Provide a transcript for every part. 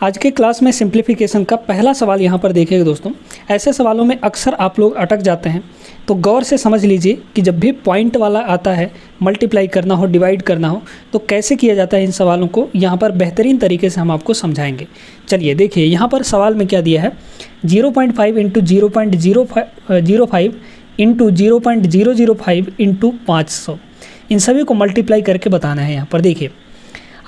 आज के क्लास में सिंप्लीफिकेशन का पहला सवाल यहाँ पर देखिएगा दोस्तों। ऐसे सवालों में अक्सर आप लोग अटक जाते हैं, तो गौर से समझ लीजिए कि जब भी पॉइंट वाला आता है, मल्टीप्लाई करना हो, डिवाइड करना हो, तो कैसे किया जाता है इन सवालों को यहाँ पर बेहतरीन तरीके से हम आपको समझाएंगे। चलिए देखिए यहाँ पर सवाल में क्या दिया है, 0.5 इंटू 0.005 इंटू 0.005 इंटू 500, इन सभी को मल्टीप्लाई करके बताना है। यहाँ पर देखिए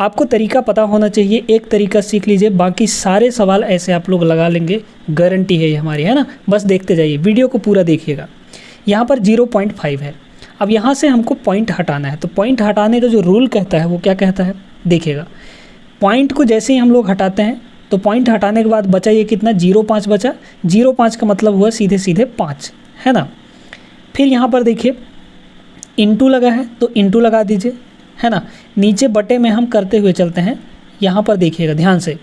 आपको तरीका पता होना चाहिए, एक तरीका सीख लीजिए, बाकी सारे सवाल ऐसे आप लोग लगा लेंगे, गारंटी है ये हमारी, है ना। बस देखते जाइए, वीडियो को पूरा देखिएगा। यहाँ पर 0.5 है, अब यहाँ से हमको पॉइंट हटाना है, तो पॉइंट हटाने का जो रूल कहता है वो क्या कहता है, देखिएगा। पॉइंट को जैसे ही हम लोग हटाते हैं तो पॉइंट हटाने के बाद बचा ये कितना, 0.5 बचा। 0.5 का मतलब हुआ सीधे सीधे 5, है ना। फिर यहाँ पर देखिए इंटू लगा है तो इंटू लगा दीजिए, है ना। नीचे बटे में हम करते हुए चलते हैं, यहाँ पर देखिएगा ध्यान से,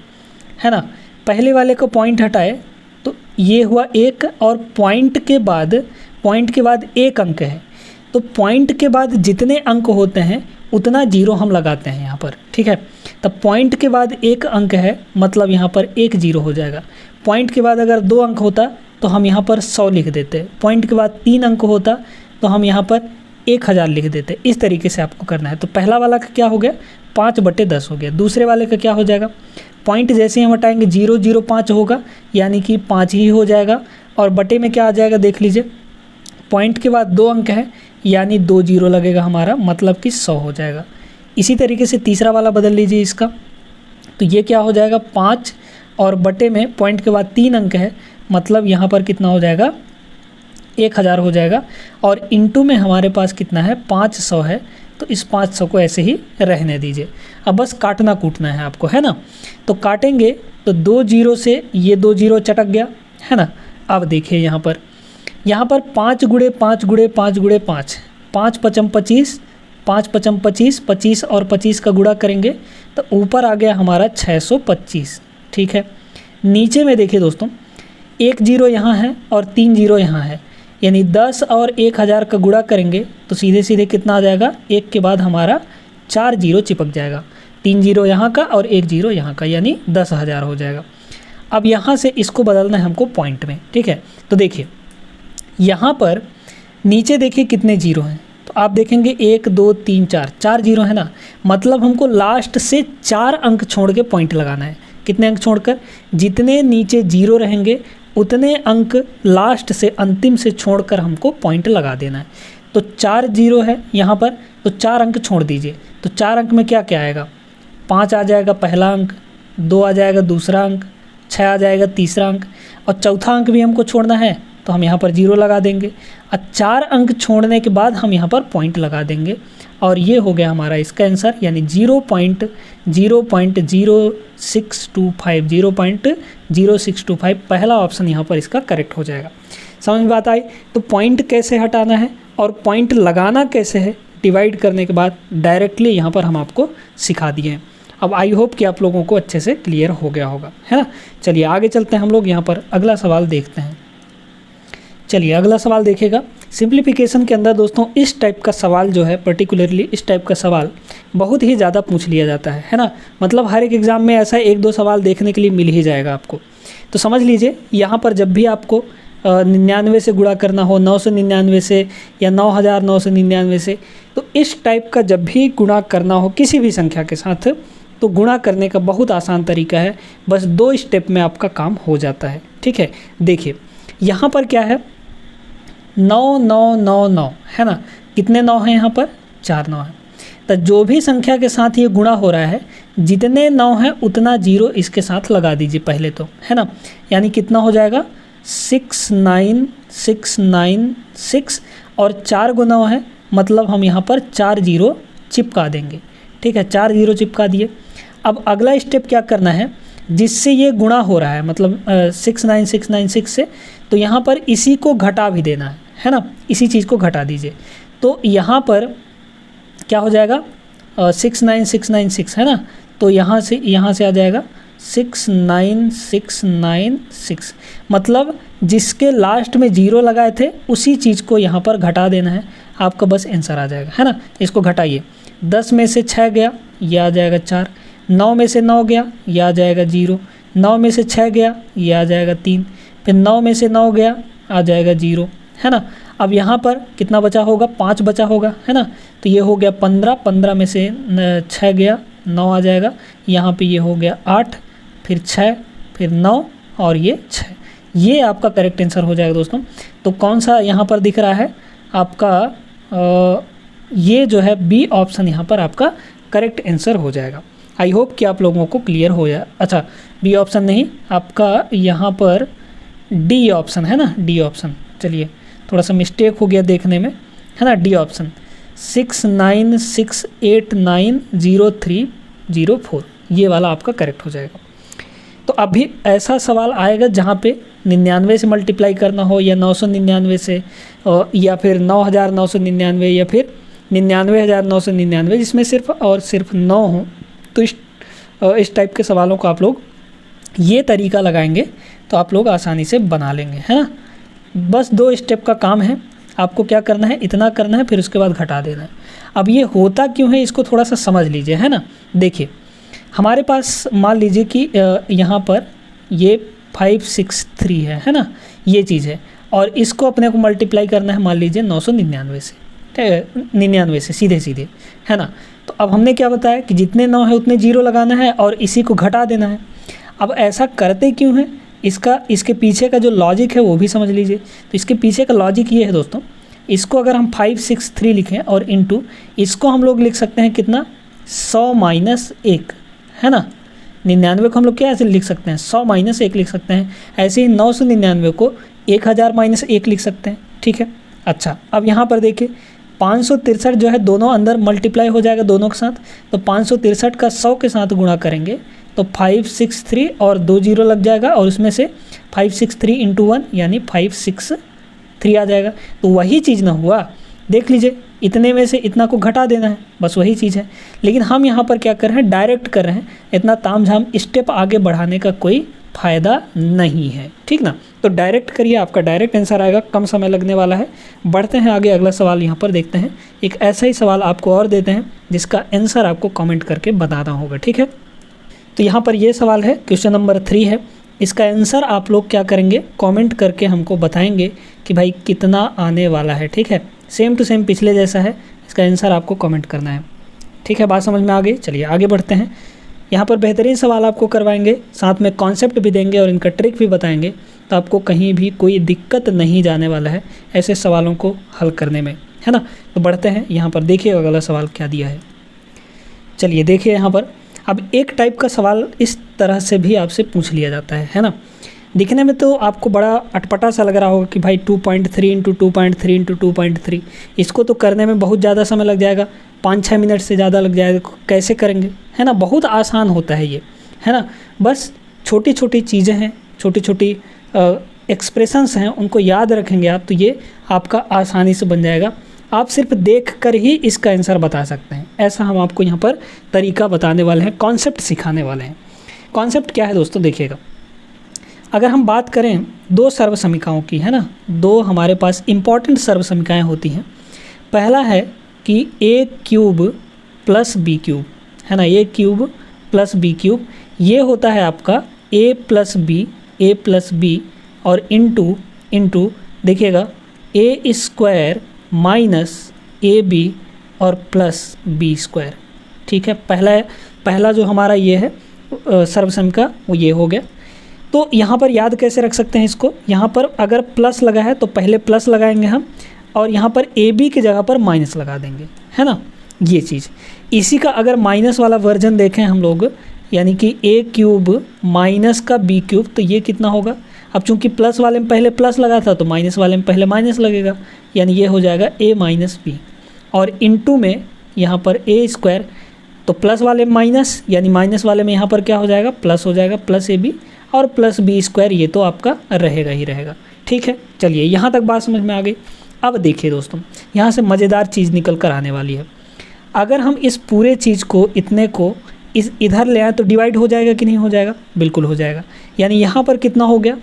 है ना। पहले वाले को पॉइंट हटाए तो ये हुआ 1, और पॉइंट के बाद एक अंक है, तो पॉइंट के बाद जितने अंक होते हैं उतना जीरो हम लगाते हैं यहाँ पर, ठीक है। तब पॉइंट के बाद एक अंक है, मतलब यहाँ पर एक जीरो हो जाएगा। पॉइंट के बाद अगर 2 अंक होता तो हम यहाँ पर 100 लिख देते। पॉइंट के बाद 3 अंक होता तो हम यहाँ पर 1000 लिख देते। इस तरीके से आपको करना है। तो पहला वाला का क्या हो गया, 5/10 हो गया। दूसरे वाले का क्या हो जाएगा, पॉइंट जैसे ही हम हटाएंगे 005 होगा, यानी कि 5 ही हो जाएगा। और बटे में क्या आ जाएगा देख लीजिए, पॉइंट के बाद 2 अंक है, यानी 2 जीरो लगेगा हमारा, मतलब कि 100 हो जाएगा। इसी तरीके से तीसरा वाला बदल लीजिए इसका, तो ये क्या हो जाएगा 5, और बटे में पॉइंट के बाद 3 अंक है, मतलब यहाँ पर कितना हो जाएगा 1000 हो जाएगा। और इंटू में हमारे पास कितना है 500 है, तो इस 500 को ऐसे ही रहने दीजिए। अब बस काटना कूटना है आपको, है ना। तो काटेंगे तो 2 जीरो से ये 2 जीरो चटक गया, है ना। अब देखिए यहाँ पर 5 गुणे 5 गुणे 5 गुणे 5, 5 पचम 25, 5 पचम 25, 25 और 25 का गुणा करेंगे तो ऊपर आ गया हमारा 625, ठीक है। नीचे में देखिए दोस्तों 1 जीरो यहाँ है और 3 जीरो यहाँ है, यानी 10 और 1000 का गुणा करेंगे तो सीधे सीधे कितना आ जाएगा, 1 के बाद हमारा 4 जीरो चिपक जाएगा, 3 जीरो यहाँ का और 1 जीरो यहाँ का, यानी 10,000 हो जाएगा। अब यहाँ से इसको बदलना है हमको पॉइंट में, ठीक है। तो देखिए यहाँ पर नीचे देखिए कितने जीरो हैं, तो आप देखेंगे 1 2 3 4 जीरो है ना, मतलब हमको लास्ट से 4 अंक छोड़ के पॉइंट लगाना है। कितने अंक छोड़कर, जितने नीचे जीरो रहेंगे उतने अंक लास्ट से अंतिम से छोड़कर हमको पॉइंट लगा देना है। तो 4 जीरो है यहाँ पर, तो 4 अंक छोड़ दीजिए। तो 4 अंक में क्या क्या आएगा, 5 आ जाएगा पहला अंक, 2 आ जाएगा दूसरा अंक, 6 आ जाएगा तीसरा अंक, और चौथा अंक भी हमको छोड़ना है, तो हम यहाँ पर जीरो लगा देंगे। और 4 अंक छोड़ने के बाद हम यहाँ पर पॉइंट लगा देंगे, और ये हो गया हमारा इसका आंसर, यानी 0.0625 पहला ऑप्शन यहाँ पर इसका करेक्ट हो जाएगा। समझ में बात आई। तो पॉइंट कैसे हटाना है और पॉइंट लगाना कैसे है डिवाइड करने के बाद, डायरेक्टली यहाँ पर हम आपको सिखा दिए हैं। अब आई होप कि आप लोगों को अच्छे से क्लियर हो गया होगा, है ना। चलिए आगे चलते हैं हम लोग, यहाँ पर अगला सवाल देखते हैं। चलिए अगला सवाल देखिएगा। सिंप्लीफिकेशन के अंदर दोस्तों इस टाइप का सवाल जो है, पर्टिकुलरली इस टाइप का सवाल बहुत ही ज़्यादा पूछ लिया जाता है ना। मतलब हर एक एग्ज़ाम में ऐसा 1-2 सवाल देखने के लिए मिल ही जाएगा आपको। तो समझ लीजिए यहाँ पर जब भी आपको 99 से गुणा करना हो, 999 से या 9999 से, तो इस टाइप का जब भी गुणा करना हो किसी भी संख्या के साथ, तो गुणा करने का बहुत आसान तरीका है, बस 2 स्टेप में आपका काम हो जाता है, ठीक है। देखिए यहाँ पर क्या है, 9999 है ना, कितने 9 हैं यहाँ पर, 4 9 हैं। तो जो भी संख्या के साथ ये गुणा हो रहा है, जितने 9 हैं उतना जीरो इसके साथ लगा दीजिए पहले तो, है ना। यानी कितना हो जाएगा 69696, और 4 × 9 है, मतलब हम यहाँ पर 4 जीरो चिपका देंगे, ठीक है। 4 जीरो चिपका दिए। अब अगला स्टेप क्या करना है, जिससे ये गुणा हो रहा है, मतलब 69696 से, तो यहाँ पर इसी को घटा भी देना है ना, इसी चीज़ को घटा दीजिए। तो यहाँ पर क्या हो जाएगा 69696 है ना, तो यहाँ से आ जाएगा 69696, मतलब जिसके लास्ट में जीरो लगाए थे उसी चीज़ को यहाँ पर घटा देना है, आपका बस आंसर आ जाएगा, है ना। इसको घटाइए, 10 में से 6 गया, ये आ जाएगा 4, 9 में से 9 गया, ये आ जाएगा 0। 9 में से 6 गया, ये आ जाएगा 3। फिर 9 में से 9 गया, आ जाएगा 0, है ना। अब यहाँ पर कितना बचा होगा, 5 बचा होगा, है ना। तो ये हो गया 15, 15 में से 6 गया, 9 आ जाएगा। यहाँ पे ये हो गया 8, फिर 6, फिर 9 और ये 6। ये आपका करेक्ट आंसर हो जाएगा दोस्तों। तो कौन सा यहाँ पर दिख रहा है आपका, ये जो है बी ऑप्शन यहाँ पर आपका करेक्ट आंसर हो जाएगा। आई होप कि आप लोगों को क्लियर हो जाए। अच्छा, बी ऑप्शन नहीं, आपका यहाँ पर डी ऑप्शन है ना, डी ऑप्शन। चलिए, थोड़ा सा मिस्टेक हो गया देखने में, है ना। डी ऑप्शन 6968903004, ये वाला आपका करेक्ट हो जाएगा। तो अभी ऐसा सवाल आएगा जहाँ पे 99 से मल्टीप्लाई करना हो, या 999 से, या फिर 9999, या फिर 99,999, जिसमें सिर्फ और सिर्फ 9 हो। तो इस टाइप के सवालों को आप लोग ये तरीका लगाएंगे तो आप लोग आसानी से बना लेंगे, है ना। बस 2 स्टेप का काम है, आपको क्या करना है, इतना करना है, फिर उसके बाद घटा देना है। अब ये होता क्यों है, इसको थोड़ा सा समझ लीजिए, है ना। देखिए, हमारे पास मान लीजिए कि यहाँ पर ये 563 है ना, ये चीज़ है, और इसको अपने को मल्टीप्लाई करना है मान लीजिए 999 से, 99 से सीधे सीधे, है ना। तो अब हमने क्या बताया कि जितने 9 है उतने 0 लगाना है और इसी को घटा देना है। अब ऐसा करते क्यों है, इसके पीछे का जो लॉजिक है वो भी समझ लीजिए। तो इसके पीछे का लॉजिक ये है दोस्तों, इसको अगर हम 563 लिखें और इनटू इसको हम लोग लिख सकते हैं कितना, 100 माइनस 1, है ना। 99 को हम लोग क्या ऐसे लिख सकते हैं, 100 माइनस 1 लिख सकते हैं। ऐसे ही 999 को 1000 माइनस 1 लिख सकते हैं, ठीक है। अच्छा, अब यहाँ पर देखिए 563 जो है दोनों अंदर मल्टीप्लाई हो जाएगा दोनों के साथ। तो 563 का 100 के साथ गुणा करेंगे तो 563 और 2 0 लग जाएगा, और उसमें से 563 इंटू 1 यानी 563 आ जाएगा। तो वही चीज़ ना हुआ, देख लीजिए, इतने में से इतना को घटा देना है, बस वही चीज़ है। लेकिन हम यहाँ पर क्या कर रहे हैं, डायरेक्ट कर रहे हैं, इतना तामझाम स्टेप आगे बढ़ाने का कोई फ़ायदा नहीं है, ठीक ना। तो डायरेक्ट करिए, आपका डायरेक्ट आंसर आएगा, कम समय लगने वाला है। बढ़ते हैं आगे, अगला सवाल यहाँ पर देखते हैं। एक ऐसा ही सवाल आपको और देते हैं जिसका आंसर आपको कमेंट करके बताना होगा, ठीक है। तो यहाँ पर ये सवाल है, क्वेश्चन नंबर 3 है। इसका आंसर आप लोग क्या करेंगे, कमेंट करके हमको बताएंगे कि भाई कितना आने वाला है, ठीक है। सेम टू सेम पिछले जैसा है, इसका आंसर आपको कमेंट करना है, ठीक है। बात समझ में आ गई। चलिए आगे बढ़ते हैं। यहाँ पर बेहतरीन सवाल आपको करवाएंगे, साथ में कॉन्सेप्ट भी देंगे और इनका ट्रिक भी बताएंगे, तो आपको कहीं भी कोई दिक्कत नहीं जाने वाला है ऐसे सवालों को हल करने में, है ना। तो बढ़ते हैं, यहाँ पर देखिए अगला सवाल क्या दिया है। चलिए देखिए यहाँ पर, अब एक टाइप का सवाल इस तरह से भी आपसे पूछ लिया जाता है ना। दिखने में तो आपको बड़ा अटपटा सा लग रहा होगा कि भाई 2.3 इंटू 2.3 इंटू 2.3, इसको तो करने में बहुत ज़्यादा समय लग जाएगा, 5-6 मिनट से ज़्यादा लग जाएगा, कैसे करेंगे, है ना। बहुत आसान होता है ये, है ना। बस छोटी छोटी चीज़ें हैं, छोटी छोटी एक्सप्रेशंस हैं, उनको याद रखेंगे आप तो ये आपका आसानी से बन जाएगा। आप सिर्फ देख कर ही इसका आंसर बता सकते हैं, ऐसा हम आपको यहाँ पर तरीका बताने वाले हैं, कॉन्सेप्ट सिखाने वाले हैं। कॉन्सेप्ट क्या है दोस्तों, देखिएगा। अगर हम बात करें 2 सर्वसमीकाओं की, है ना, 2 हमारे पास इम्पॉर्टेंट सर्वसमीकाएँ होती हैं। पहला है कि a cube plus b cube, है ना, a cube plus b cube, ये होता है आपका a प्लस b और इंटू देखिएगा a स्क्वायर माइनस ab और प्लस b स्क्वायर, ठीक है। पहला जो हमारा ये है सर्वसमीका वो ये हो गया। तो यहाँ पर याद कैसे रख सकते हैं इसको, यहाँ पर अगर प्लस लगा है तो पहले प्लस लगाएंगे हम, और यहाँ पर ए बी की जगह पर माइनस लगा देंगे, है ना, ये चीज़। इसी का अगर माइनस वाला वर्जन देखें हम लोग, यानी कि ए क्यूब माइनस का बी क्यूब, तो ये कितना होगा। अब चूंकि प्लस वाले में पहले प्लस लगा था तो माइनस वाले में पहले माइनस लगेगा, यानी ये हो जाएगा ए माइनस बी, और इनटू में यहाँ पर ए स्क्वायर, तो प्लस वाले में माइनस, यानी माइनस वाले में यहाँ पर क्या हो जाएगा, प्लस हो जाएगा, प्लस ए बी और प्लस बी स्क्वायर, ये तो आपका रहेगा ही रहेगा, ठीक है। चलिए यहाँ तक बात समझ में आ गई। अब देखिए दोस्तों, यहाँ से मज़ेदार चीज़ निकल कर आने वाली है। अगर हम इस पूरे चीज़ को, इतने को इधर ले आए तो डिवाइड हो जाएगा कि नहीं हो जाएगा, बिल्कुल हो जाएगा। यानी यहाँ पर कितना हो गया,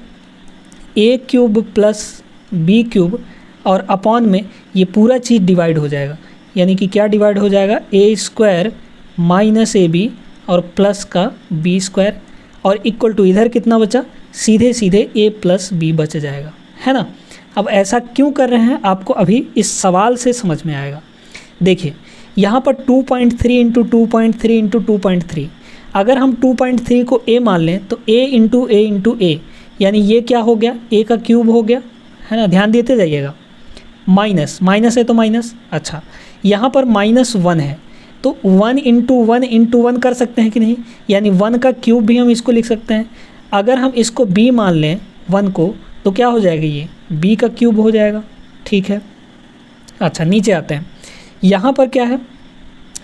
ए क्यूब प्लस बी क्यूब, और अपॉन में ये पूरा चीज़ डिवाइड हो जाएगा, यानी कि क्या डिवाइड हो जाएगा, ए स्क्वायर माइनस ए बी और प्लस का बी स्क्वायर और इक्वल टू इधर कितना बचा, सीधे सीधे ए प्लस बी बच जाएगा, है ना। अब ऐसा क्यों कर रहे हैं आपको अभी इस सवाल से समझ में आएगा। देखिए यहाँ पर 2.3 इंटू 2.3 इंटू 2.3, अगर हम 2.3 को a मान लें तो a इंटू ए यानी ये क्या हो गया, a का क्यूब हो गया, है ना। ध्यान देते जाइएगा, माइनस माइनस है तो माइनस। अच्छा यहाँ पर -1 है तो 1 इंटू 1 कर सकते हैं कि नहीं, यानी 1 का क्यूब भी हम इसको लिख सकते हैं। अगर हम इसको b मान लें 1 को तो क्या हो जाएगा, ये b का क्यूब हो जाएगा, ठीक है। अच्छा नीचे आते हैं, यहाँ पर क्या है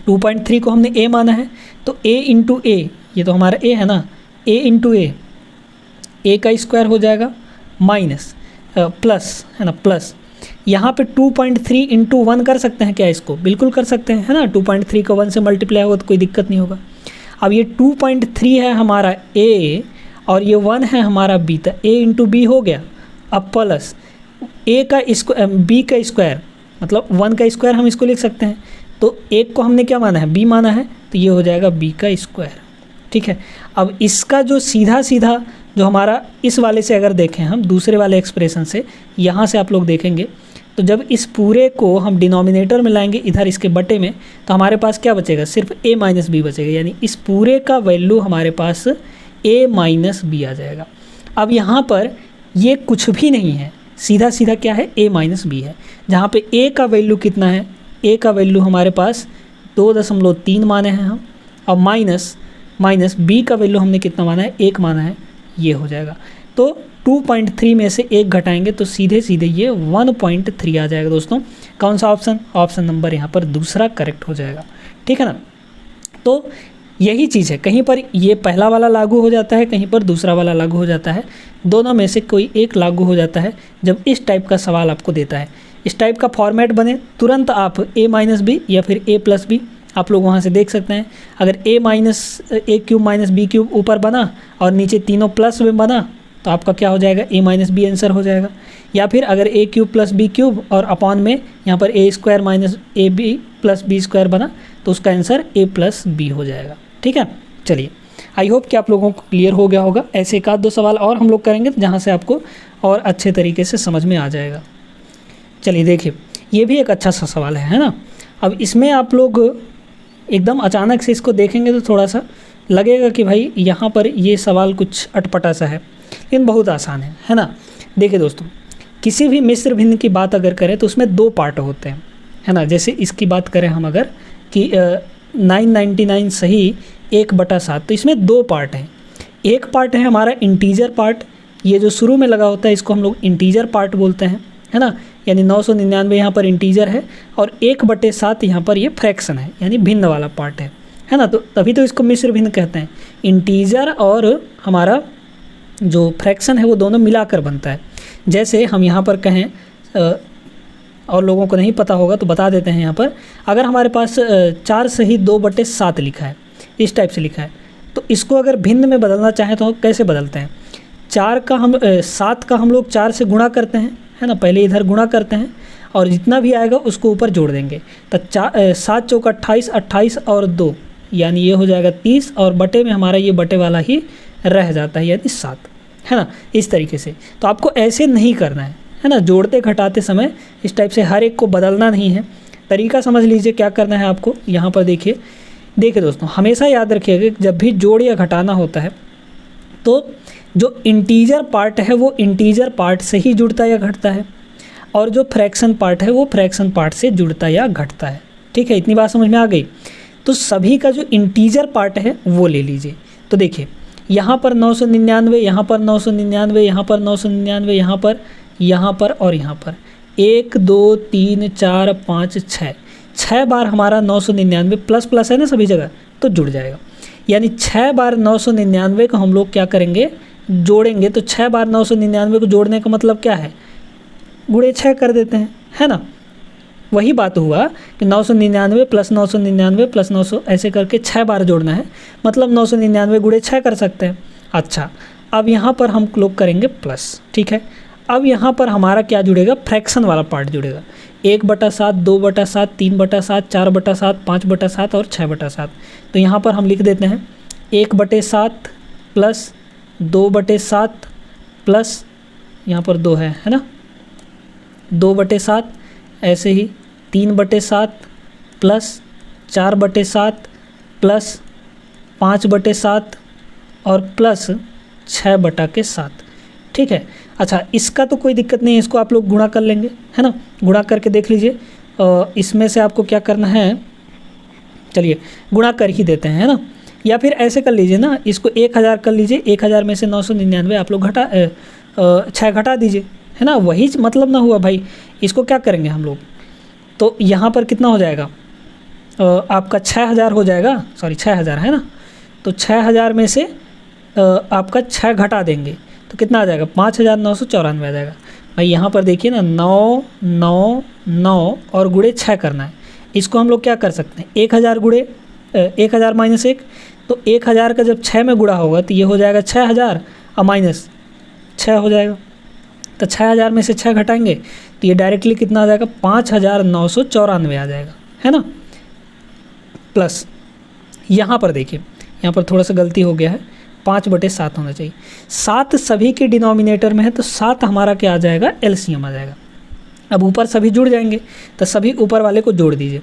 2.3 को हमने a माना है तो a इंटू ए, ये तो हमारा a है ना, a इंटू ए का स्क्वायर हो जाएगा माइनस प्लस, है ना, प्लस यहाँ पे 2.3 इंटू 1 कर सकते हैं क्या, इसको बिल्कुल कर सकते हैं, है ना। 2.3 को 1 से मल्टीप्लाई होगा तो कोई दिक्कत नहीं होगा। अब ये 2.3 है हमारा a और ये 1 है हमारा b, तो a इंटू बी हो गया। अब प्लस a का b का स्क्वायर मतलब 1 का स्क्वायर हम इसको लिख सकते हैं, तो एक को हमने क्या माना है, b माना है, तो ये हो जाएगा b का स्क्वायर, ठीक है। अब इसका जो सीधा सीधा जो हमारा इस वाले से अगर देखें हम दूसरे वाले एक्सप्रेशन से, यहाँ से आप लोग देखेंगे तो जब इस पूरे को हम डिनोमिनेटर में लाएंगे इधर इसके बटे में, तो हमारे पास क्या बचेगा, सिर्फ a माइनस बी बचेगा, यानी इस पूरे का वैल्यू हमारे पास a माइनस बी आ जाएगा। अब यहाँ पर ये कुछ भी नहीं है, सीधा सीधा क्या है, a माइनस बी है, जहाँ पे a का वैल्यू कितना है, a का वैल्यू हमारे पास 2.3 माने हैं हम, और माइनस b का वैल्यू हमने कितना माना है, 1 माना है, ये हो जाएगा। तो 2.3 में से 1 घटाएंगे तो सीधे सीधे ये 1.3 आ जाएगा दोस्तों। कौन सा ऑप्शन नंबर यहाँ पर दूसरा करेक्ट हो जाएगा, ठीक है ना। तो यही चीज़ है, कहीं पर ये पहला वाला लागू हो जाता है, कहीं पर दूसरा वाला लागू हो जाता है, दोनों में से कोई एक लागू हो जाता है जब इस टाइप का सवाल आपको देता है। इस टाइप का फॉर्मेट बने तुरंत आप a माइनस बी या फिर a प्लस बी आप लोग वहाँ से देख सकते हैं। अगर a cube minus B cube ऊपर बना और नीचे तीनों प्लस में बना तो आपका क्या हो जाएगा, a माइनस बी आंसर हो जाएगा। या फिर अगर a cube plus B cube और अपॉन में यहाँ पर a square minus A B plus B square बना तो उसका आंसर a प्लस बी हो जाएगा, ठीक है। चलिए आई होप कि आप लोगों को क्लियर हो गया होगा। ऐसे एक आध दो सवाल और हम लोग करेंगे जहाँ से आपको और अच्छे तरीके से समझ में आ जाएगा। चलिए देखिए ये भी एक अच्छा सा सवाल है ना। अब इसमें आप लोग एकदम अचानक से इसको देखेंगे तो थोड़ा सा लगेगा कि भाई यहाँ पर ये सवाल कुछ अटपटा सा है, लेकिन बहुत आसान है ना। देखिए दोस्तों, किसी भी मिश्र भिन्न की बात अगर करें तो उसमें 2 पार्ट होते हैं, है ना। जैसे इसकी बात करें हम अगर कि 999 सही 1/7, तो इसमें 2 पार्ट हैं। एक पार्ट है हमारा इंटीजर पार्ट, ये जो शुरू में लगा होता है इसको हम लोग इंटीजर पार्ट बोलते हैं, है ना। यानी 999 यहाँ पर इंटीजर है और 1/7 यहाँ पर ये फ्रैक्शन है, यानी भिन्न वाला पार्ट है ना। तो तभी तो इसको मिश्र भिन्न कहते हैं। इंटीजर और हमारा जो फ्रैक्शन है वो दोनों मिलाकर बनता है। जैसे हम यहाँ पर कहें और लोगों को नहीं पता होगा तो बता देते हैं। यहाँ पर अगर हमारे पास 4 सही 2/7 लिखा है, इस टाइप से लिखा है, तो इसको अगर भिन्न में बदलना चाहें तो कैसे बदलते हैं। 7 का हम लोग 4 से गुणा करते हैं, है ना। पहले इधर गुणा करते हैं और जितना भी आएगा उसको ऊपर जोड़ देंगे, तो 7 चौक 28, 28 और 2 यानी ये हो जाएगा 30, और बटे में हमारा ये बटे वाला ही रह जाता है यानी 7, है ना। इस तरीके से तो आपको ऐसे नहीं करना है ना। जोड़ते घटाते समय इस टाइप से हर एक को बदलना नहीं है। तरीका समझ लीजिए क्या करना है आपको। यहाँ पर देखिए दोस्तों, हमेशा याद रखिएगा कि जब भी जोड़ या घटाना होता है तो जो इंटीजर पार्ट है वो इंटीजर पार्ट से ही जुड़ता या घटता है, और जो फ्रैक्शन पार्ट है वो फ्रैक्शन पार्ट से जुड़ता या घटता है, ठीक है। इतनी बात समझ में आ गई। तो सभी का जो इंटीजर पार्ट है वो ले लीजिए। तो देखिए यहाँ पर 999, यहाँ पर 999, यहाँ पर 999, यहाँ पर और यहाँ पर 1 2 3 4 5 6 बार हमारा 999 प्लस प्लस है ना सभी जगह, तो जुड़ जाएगा। यानी 6 बार 999 को हम लोग क्या करेंगे, जोड़ेंगे। तो 6 बार 999 को जोड़ने का मतलब क्या है, गुणे 6 कर देते हैं, है ना। वही बात हुआ कि 999 प्लस 999 प्लस 900 ऐसे करके 6 बार जोड़ना है, मतलब 999 गुणे 6 कर सकते हैं। अच्छा अब यहाँ पर हम लोग करेंगे प्लस, ठीक है। अब यहाँ पर हमारा क्या जुड़ेगा, फ्रैक्शन वाला पार्ट जुड़ेगा। 1/7, 2/7, 3/7, 4/7, 5/7 और 6/7। तो यहाँ पर हम लिख देते हैं 1/7 प्लस 2/7 प्लस यहाँ पर 2 है ना, 2/7, ऐसे ही 3/7 प्लस 4/7 प्लस 5/7 और प्लस 6/7। ठीक है। अच्छा, इसका तो कोई दिक्कत नहीं है, इसको आप लोग गुणा कर लेंगे, है ना, गुणा करके देख लीजिए। इसमें से आपको क्या करना है, चलिए गुणा कर ही देते हैं, है ना, या फिर ऐसे कर लीजिए ना, इसको 1000 कर लीजिए, 1000 में से 999 आप लोग 6 घटा दीजिए, है ना, वही मतलब ना हुआ भाई। इसको क्या करेंगे हम लोग, तो यहाँ पर कितना हो जाएगा, आपका 6000 हो जाएगा, सॉरी 6000 है ना, तो 6000 में से आपका 6 घटा देंगे तो कितना आ जाएगा, 5994 आ जाएगा। भाई यहाँ पर देखिए ना, 9 9 9 और गुणे 6 करना है। इसको हम लोग क्या कर सकते हैं, 1000 गुणे 1000 माइनस 1, तो 1000 का जब 6 में गुणा होगा तो ये हो जाएगा 6000 और माइनस 6 हो जाएगा। तो 6000 में से 6 घटाएंगे तो ये डायरेक्टली कितना आ जाएगा, 5994 आ जाएगा, है ना। प्लस यहाँ पर देखिए, यहाँ पर थोड़ा सा गलती हो गया है, 5/7 होना चाहिए। 7 सभी के डिनोमिनेटर में है तो 7 हमारा क्या आ जाएगा, एलसीएम आ जाएगा। अब ऊपर सभी जुड़ जाएंगे तो सभी ऊपर वाले को जोड़ दीजिए।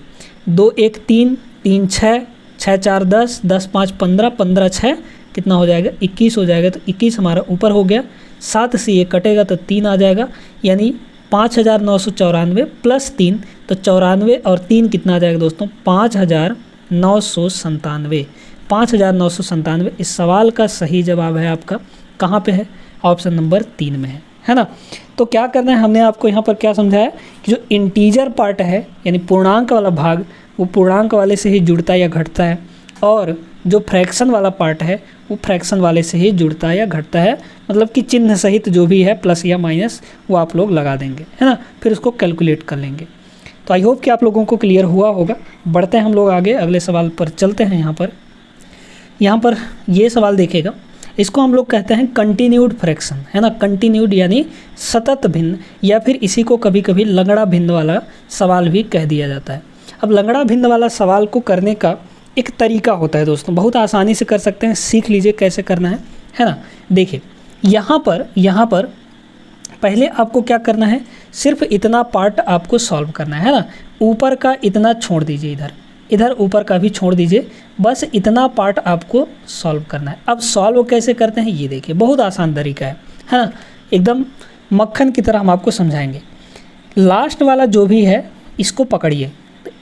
2 1 3 3 6 6 4 10 10 5 15 15 6 कितना हो जाएगा, 21 हो जाएगा। तो 21 हमारा ऊपर हो गया, 7 से ये कटेगा तो 3 आ जाएगा, यानी 5994 प्लस 3, तो 94 और 3 कितना आ जाएगा दोस्तों, 5997। 5997 इस सवाल का सही जवाब है आपका, कहाँ पे है, ऑप्शन नंबर 3 में है ना। तो क्या करना है, हमने आपको यहाँ पर क्या समझाया कि जो इंटीजर पार्ट है यानी पूर्णांक वाला भाग, वो पूर्णांक वाले से ही जुड़ता है या घटता है, और जो फ्रैक्शन वाला पार्ट है वो फ्रैक्शन वाले से ही जुड़ता है या घटता है, मतलब कि चिन्ह सहित जो भी है प्लस या माइनस वो आप लोग लगा देंगे, है ना, फिर उसको कैलकुलेट कर लेंगे। तो आई होप कि आप लोगों को क्लियर हुआ होगा। बढ़ते हैं हम लोग आगे, अगले सवाल पर चलते हैं। यहाँ पर ये सवाल देखिएगा, इसको हम लोग कहते हैं कंटिन्यूड फ्रैक्शन, है ना, कंटिन्यूड यानी सतत भिन्न, या फिर इसी को कभी कभी लंगड़ा भिन्न वाला सवाल भी कह दिया जाता है। अब लंगड़ा भिन्न वाला सवाल को करने का एक तरीका होता है दोस्तों, बहुत आसानी से कर सकते हैं, सीख लीजिए कैसे करना है ना। देखिए यहाँ पर पहले आपको क्या करना है, सिर्फ इतना पार्ट आपको सॉल्व करना है ना, ऊपर का इतना छोड़ दीजिए, इधर ऊपर का भी छोड़ दीजिए, बस इतना पार्ट आपको सॉल्व करना है। अब सॉल्व कैसे करते हैं ये देखिए, बहुत आसान तरीका है ना, एकदम मक्खन की तरह हम आपको समझाएंगे। लास्ट वाला जो भी है इसको पकड़िए,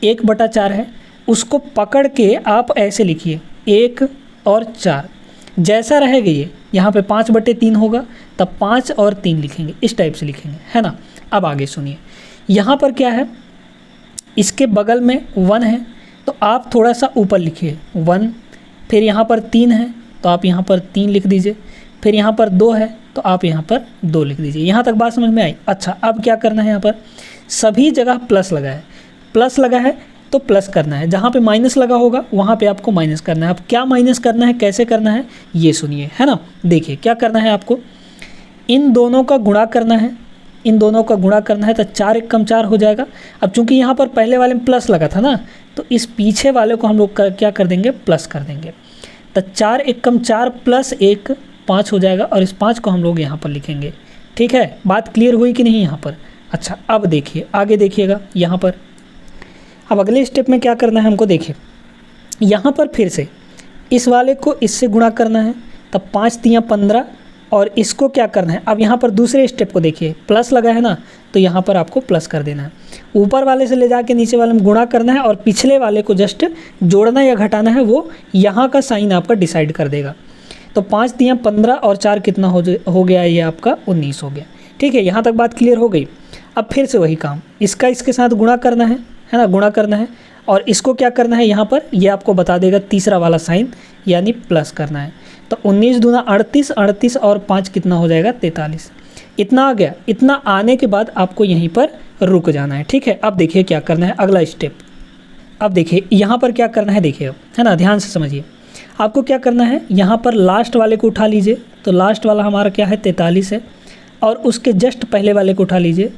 1/4 है, उसको पकड़ के आप ऐसे लिखिए 1 और 4, जैसा रहेगा ये, यहाँ पे 5/3 होगा तब 5 और 3 लिखेंगे, इस टाइप से लिखेंगे, है ना। अब आगे सुनिए, यहाँ पर क्या है, इसके बगल में 1 है तो आप थोड़ा सा ऊपर लिखिए 1, फिर यहाँ पर 3 है तो आप यहाँ पर 3 लिख दीजिए, फिर यहाँ पर 2 है तो आप यहाँ पर 2 लिख दीजिए। यहाँ तक बात समझ में आई। अच्छा, अब क्या करना है, यहाँ पर सभी जगह प्लस लगा है तो प्लस करना है, जहाँ पे माइनस लगा होगा वहाँ पे आपको माइनस करना है। अब क्या माइनस करना है, कैसे करना है ये सुनिए, है ना। देखिए क्या करना है, आपको इन दोनों का गुणा करना है, तो 4 × 4 हो जाएगा। अब चूंकि यहाँ पर पहले वाले में प्लस लगा था ना, तो इस पीछे वाले को हम लोग क्या कर देंगे, प्लस कर देंगे। तो 4 × 4 प्लस 1 5 हो जाएगा, और इस 5 को हम लोग यहाँ पर लिखेंगे। ठीक है, बात क्लियर हुई कि नहीं यहाँ पर। अच्छा, अब देखिए आगे देखिएगा, यहाँ पर अब अगले स्टेप में क्या करना है हमको, देखिए यहाँ पर फिर से इस वाले को इससे गुणा करना है, तब 5 × 15, और इसको क्या करना है, अब यहाँ पर दूसरे स्टेप को देखिए, प्लस लगा है ना, तो यहाँ पर आपको प्लस कर देना है, ऊपर वाले से ले जाके नीचे वाले में गुणा करना है, और पिछले वाले को जस्ट जोड़ना या घटाना है, वो यहाँ का साइन आपका डिसाइड कर देगा। तो 5 × 15 और 4 कितना हो गया, ये आपका 19 हो गया। ठीक है, यहाँ तक बात क्लियर हो गई। अब फिर से वही काम, इसका इसके साथ गुणा करना है ना, गुणा करना है, और इसको क्या करना है, यहाँ पर ये आपको बता देगा तीसरा वाला साइन, यानी प्लस करना है। तो 19 दूना 38, 38 और 5 कितना हो जाएगा, 43। इतना आ गया। इतना आने के बाद आपको यहीं पर रुक जाना है। ठीक है, अब देखिए क्या करना है, अगला स्टेप। अब देखिए यहाँ पर क्या करना है, देखिए, है ना, ध्यान से समझिए। आपको क्या करना है, यहाँ पर लास्ट वाले को उठा लीजिए, तो लास्ट वाला हमारा क्या है, 43 है। और उसके जस्ट पहले वाले को उठा लीजिए,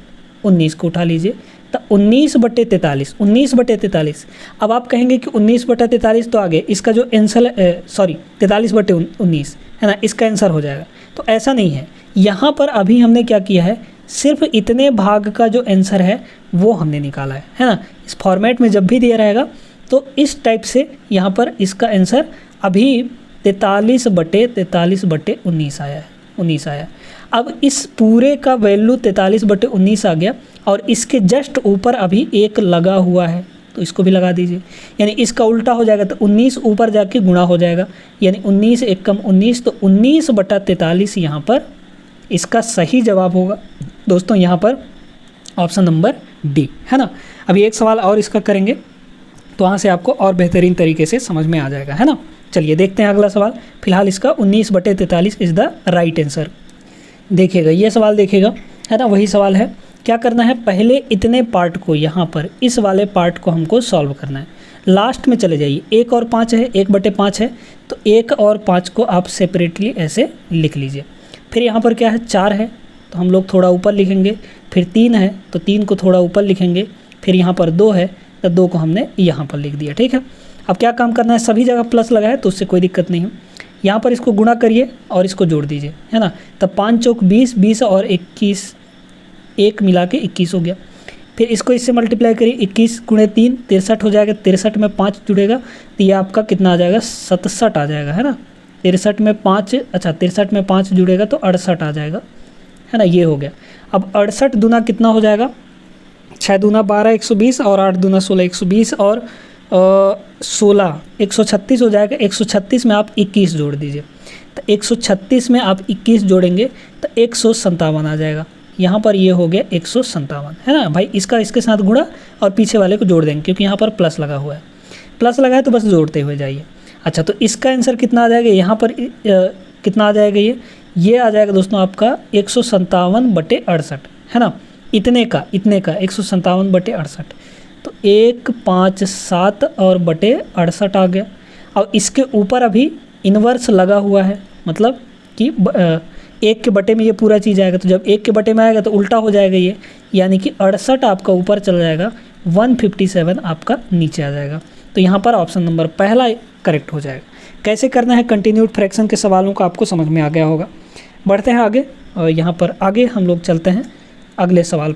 19 को उठा लीजिए, तो 19/43, 19/43। अब आप कहेंगे कि 19/43 तो आगे इसका जो आंसर 43/19 है ना, इसका आंसर हो जाएगा। तो ऐसा नहीं है, यहाँ पर अभी हमने क्या किया है, सिर्फ इतने भाग का जो आंसर है वो हमने निकाला है ना। इस फॉर्मेट में जब भी दिया रहेगा तो इस टाइप से यहाँ पर इसका आंसर अभी 43/19 आया है, 19 आया। अब इस पूरे का वैल्यू 43/19 आ गया और इसके जस्ट ऊपर अभी एक लगा हुआ है, तो इसको भी लगा दीजिए। यानी इसका उल्टा हो जाएगा, तो 19 ऊपर जाके गुणा हो जाएगा, यानी 19 एकम 19, तो 19/43 यहाँ पर इसका सही जवाब होगा दोस्तों, यहाँ पर ऑप्शन नंबर डी है ना। अभी एक सवाल और इसका करेंगे तो वहाँ से आपको और बेहतरीन तरीके से समझ में आ जाएगा, है ना। चलिए देखते हैं अगला सवाल। फिलहाल इसका 19/43 इज़ द राइट आंसर। देखिएगा ये सवाल, देखिएगा है ना, वही सवाल है। क्या करना है, पहले इतने पार्ट को यहाँ पर इस वाले पार्ट को हमको सॉल्व करना है। लास्ट में चले जाइए, 1 और 5 है, 1/5 है, तो 1 और 5 को आप सेपरेटली ऐसे लिख लीजिए। फिर यहाँ पर क्या है, 4 है तो हम लोग थोड़ा ऊपर लिखेंगे, फिर 3 है तो 3 को थोड़ा ऊपर लिखेंगे, फिर यहाँ पर 2 है तो 2 को हमने यहाँ पर लिख दिया, ठीक है। अब क्या काम करना है, सभी जगह प्लस लगा है तो उससे कोई दिक्कत नहीं है। यहाँ पर इसको गुणा करिए और इसको जोड़ दीजिए, है ना। तब 5 चौक 20, 20 और 21, 1 मिला के 21 हो गया। फिर इसको इससे मल्टीप्लाई करिए, 21 × 3 63 हो जाएगा, 63 में 5 जुड़ेगा तो ये आपका कितना आ जाएगा, 67 आ जाएगा, है ना। 63 में 5, अच्छा 63 में 5 जुड़ेगा तो 68 आ जाएगा, है ना, ये हो गया। अब 68 दूना कितना हो जाएगा, 6 दूना 12 120 और 8 दूना 16 120 और 16 136 हो जाएगा। 136 में आप 21 जोड़ दीजिए, तो 136 में आप 21 जोड़ेंगे तो 157 आ जाएगा। यहाँ पर ये हो गया 157, है ना भाई। इसका इसके साथ गुणा और पीछे वाले को जोड़ देंगे क्योंकि यहाँ पर प्लस लगा हुआ है, प्लस लगा है तो बस जोड़ते हुए जाइए। अच्छा, तो इसका आंसर कितना आ जाएगा, यहाँ पर कितना आ जाएगा, ये आ जाएगा दोस्तों आपका 157/68, है ना। इतने का 157/68, तो 157 और बटे 68 आ गया। और इसके ऊपर अभी इन्वर्स लगा हुआ है, मतलब कि 1 के बटे में ये पूरा चीज़ आएगा, तो जब 1 के बटे में आएगा तो उल्टा हो जाएगा ये, यानी कि 68 आपका ऊपर चला जाएगा, 157 आपका नीचे आ जाएगा। तो यहाँ पर ऑप्शन नंबर पहला करेक्ट हो जाएगा। कैसे करना है, कंटिन्यूड फ्रैक्शन के सवालों का आपको समझ में आ गया होगा। बढ़ते हैं आगे, और यहाँ पर आगे हम लोग चलते हैं अगले सवाल।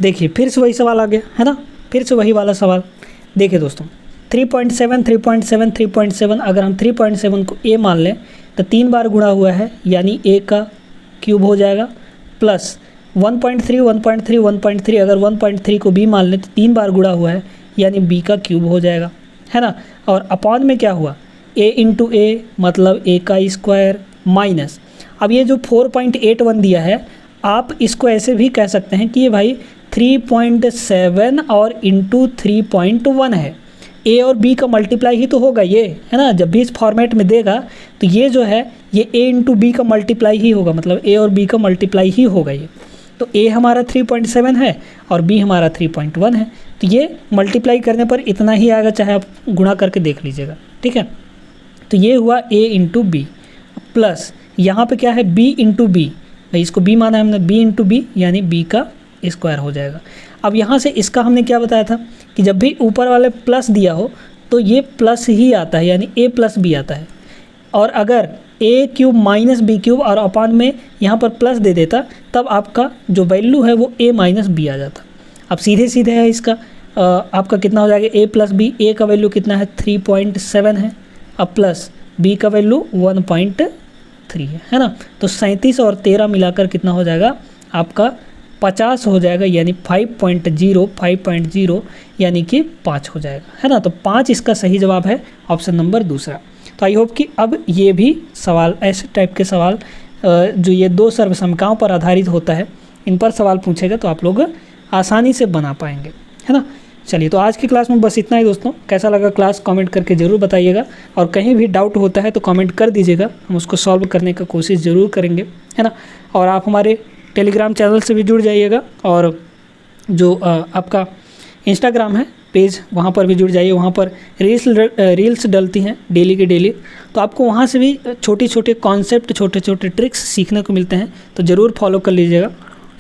देखिए फिर से वही सवाल आ गया, है ना, फिर से वही वाला सवाल। देखिए दोस्तों 3.7 3.7 3.7, अगर हम 3.7 को a मान लें तो 3 बार गुणा हुआ है, यानी a का क्यूब हो जाएगा, प्लस 1.3 1.3 1.3, अगर 1.3 को b मान लें तो 3 बार गुणा हुआ है, यानी b का क्यूब हो जाएगा, है ना। और अपॉन में क्या हुआ, a इंटू a मतलब a का स्क्वायर, माइनस अब ये जो 4.81 दिया है, आप इसको ऐसे भी कह सकते हैं कि ये भाई 3.7 और इंटू 3.1 है। ए और बी का मल्टीप्लाई ही तो होगा ये, है ना। जब भी इस फॉर्मेट में देगा तो ये जो है ये ए इंटू बी का मल्टीप्लाई ही होगा, मतलब ए और बी का मल्टीप्लाई ही होगा ये। तो ए हमारा 3.7 है और बी हमारा 3.1 है, तो ये मल्टीप्लाई करने पर इतना ही आएगा, चाहे आप गुणा करके देख लीजिएगा, ठीक है। तो ये हुआ ए इंटू बी, प्लस यहाँ पे क्या है b इंटू बी, भाई इसको b माना है हमने, b इंटू बी यानी b का स्क्वायर हो जाएगा। अब यहाँ से इसका हमने क्या बताया था कि जब भी ऊपर वाले प्लस दिया हो तो ये प्लस ही आता है, यानी a प्लस बी आता है। और अगर a cube minus B cube और अपान में यहाँ पर प्लस दे देता, तब आपका जो वैल्यू है वो a माइनस बी आ जाता। अब सीधे सीधे है इसका आपका कितना हो जाएगा, a प्लस बी, a का वैल्यू कितना है 3.7 है, अब प्लस b का वैल्यू 1.3 है ना। तो 37 और 13 मिलाकर कितना हो जाएगा आपका 50 हो जाएगा, यानी 5.0 यानी कि 5 हो जाएगा, है ना। तो 5 इसका सही जवाब है, ऑप्शन नंबर दूसरा। तो आई होप कि अब ये भी सवाल, ऐसे टाइप के सवाल जो ये दो सर्वसमताओं पर आधारित होता है, इन पर सवाल पूछेगा तो आप लोग आसानी से बना पाएंगे, है ना। चलिए, तो आज की क्लास में बस इतना ही दोस्तों। कैसा लगा क्लास कमेंट करके ज़रूर बताइएगा, और कहीं भी डाउट होता है तो कमेंट कर दीजिएगा, हम उसको सॉल्व करने का कोशिश ज़रूर करेंगे, है ना। और आप हमारे टेलीग्राम चैनल से भी जुड़ जाइएगा, और जो आपका इंस्टाग्राम है पेज, वहाँ पर भी जुड़ जाइए। वहाँ पर रील्स डलती हैं डेली के डेली, तो आपको वहाँ से भी छोटे छोटे कॉन्सेप्ट, छोटे छोटे ट्रिक्स सीखने को मिलते हैं, तो ज़रूर फॉलो कर लीजिएगा।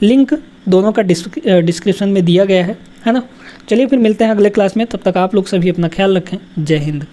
लिंक दोनों का डिस्क्रिप्शन में दिया गया है ना। चलिए फिर मिलते हैं अगले क्लास में, तब तक आप लोग सभी अपना ख्याल रखें। जय हिंद।